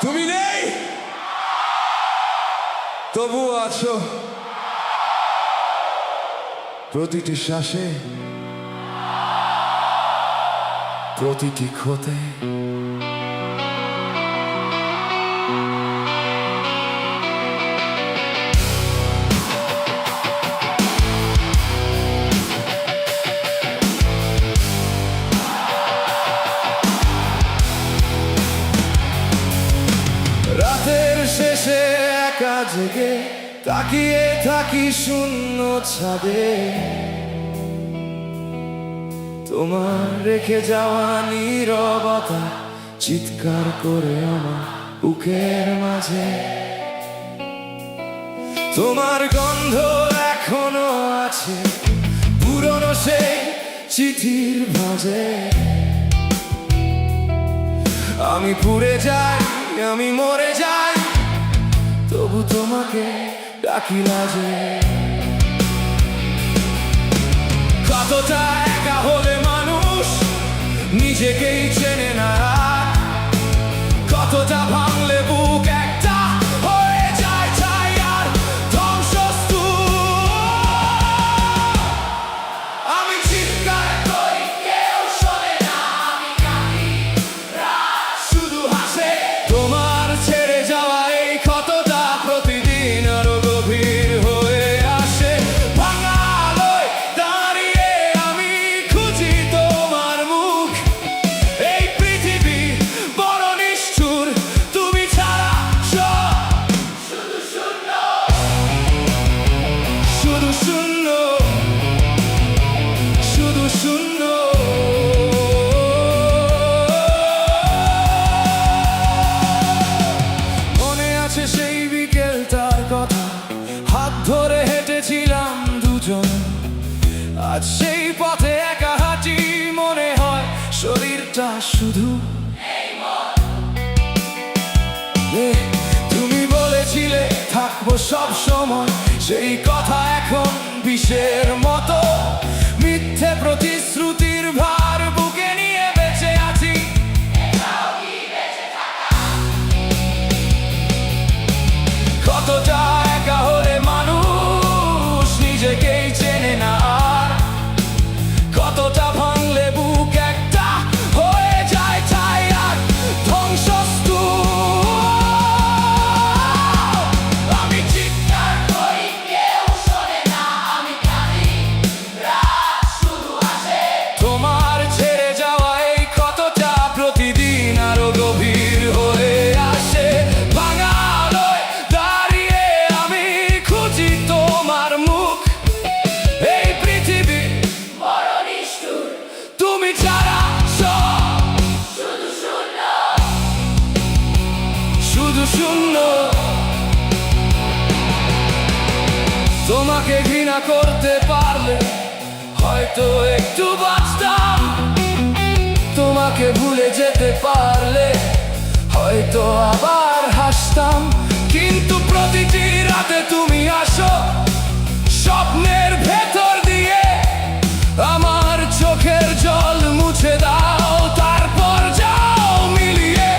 তুমি নেই, তবুও আছো প্রতিটি শ্বাসে, প্রতিটি ক্ষতে। রাতের শেষে একা জেগে তাকিয়ে থাকি শূন্য ছাদে, তোমার রেখে যাওয়া নীরবতা চিৎকার করে আমার বুকের মাঝে। তোমার গন্ধ এখনো আছে পুরনো সেই চিঠির ভাঁজে। আমি পুড়ে যাই, আমি মরে যাই, তবু তোমাকে ডাকি লাজে। কতটা একা হলে মানুষ নিজেকেই চেনে না, কতটা ভাঙলে বুক একটা হয়ে যায় ছাই আর ধ্বংসস্তূপ। আমি চিৎকার করি, কেউ শোনে না, আমি কাঁদি, রাত শুধু হাসে। তোমার ছেড়ে যাওয়া এই ক্ষতটা প্রতিদিন আরো গভীর হয়ে আসে। ভাঙা আলোয় দাঁড়িয়ে আমি খুঁজি তোমার মুখ। এই পৃথিবী বড় নিষ্ঠুর, তুমি ছাড়া সব শুধু শূন্য, শুধু শূন্য, শুধু শূন্য। মনে আছে সেই বিকেলটার কথা, হাত ধরে হেঁটেছিলাম দুজন। আজ সেই পথে একা হাঁটি, মনে হয় শরীরটা শুধু। তুমি বলেছিলে থাকবো সব সময়, সেই কথা এখন বিষের মতো। মিথ্যে প্রতিশ্রুতির ভার বুকে নিয়ে বেঁচে আছি। কতটা একা হলে মানুষ নিজেকেই চেনে না, আর কতটা ভাঙলে বুক একটা হয়ে যায় ছাই আর ধ্বংসস্তূপ। আমি চিৎকার করি, কেউ শোনে না, আমি কাঁদি, রাত শুধু হাসে। তোমার ছেড়ে যাওয়া এই ক্ষতটা প্রতিদিন আরো গভীর হয়ে আসে। ভাঙা আলোয় দাঁড়িয়ে আমি খুঁজি তোমার মুখ। এই পৃথিবী বড় নিষ্ঠুর, তুমি ছাড়া সব শুধু শূন্য, শুধু শূন্য। তোমাকে ঘৃণা করতে পারলে হয়তো একটু বাঁচতাম। তোমাকে ভুলে যেতে পারলে হয়তো আবার হাসতাম। কিন্তু প্রতিটি রাতে তুমি আসো স্বপ্নের ভেতর দিয়ে, আমার চোখের জল মুছে দাও, তারপর যাও মিলিয়ে।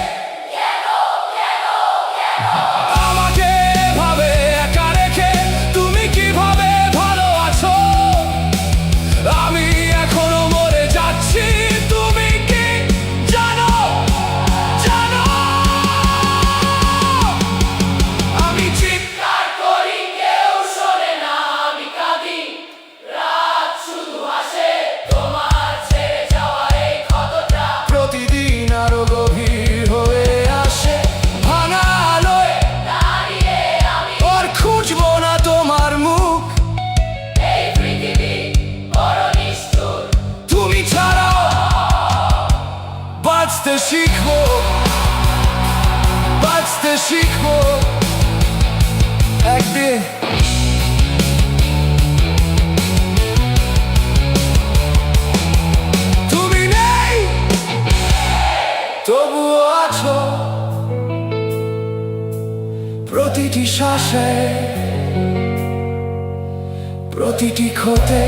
আমাকে এভাবে একা রেখে তুমি কিভাবে ভালো আছো? আমি এখনো মরে যাচ্ছি, তুমি কি জানো? জানো আমি চিৎকার করি, কেউ শোনে না, আমি কাঁদি, রাত শুধু হাসে। তোমার ছেড়ে যাওয়া এই ক্ষতটা প্রতিদিন আরো গভীর হয়ে আসে। ভাঙা আলোয় দাঁড়িয়ে আমি আর খুঁজবো না তোমার মুখ। এই পৃথিবী বড় নিষ্ঠুর, তুমি ছাড়াও বাঁচতে শিখবো, বাঁচতে শিখবো একদিন। তুমি নেই, তবুও আছো প্রতিটি শ্বাসে, প্রতিটি ক্ষতে।